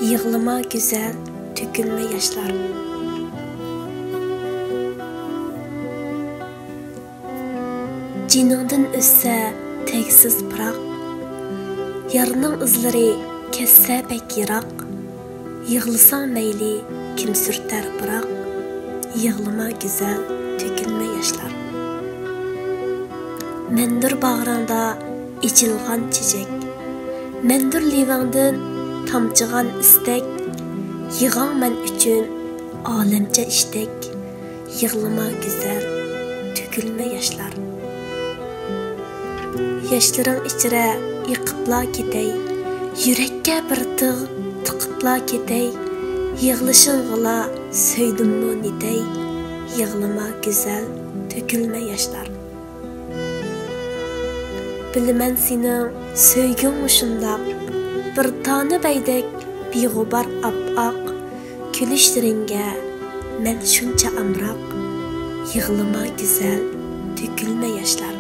Yığlama güzel, tökülme yaşlar. Ciningdan o'ssa tegsiz piroq, yarning izlari kessa pek yiroq. Yig'lasang mayli, kim surtar biroq, yig'lama güzel, tökülme yaşlar. Mendir bag'ringda ichilgan chechak, mendir livangdan tamchigan istak. Yig'ang men uchun olamcha ishdak, yig'lama güzel, tökülme yaşlar. Yaşların içire yıkıpla ketey, yürekке bir tığ tıkıpla ketey. Yığlışınğıla söydümmu nitey, yığlama güzel, tökülme yaşlar. Bilmen senin söygün uşundaq, bir tane beydek bigubar ap-ak. Külüşleringe men şunca amrak, yığlama güzel, tökülme yaşlar.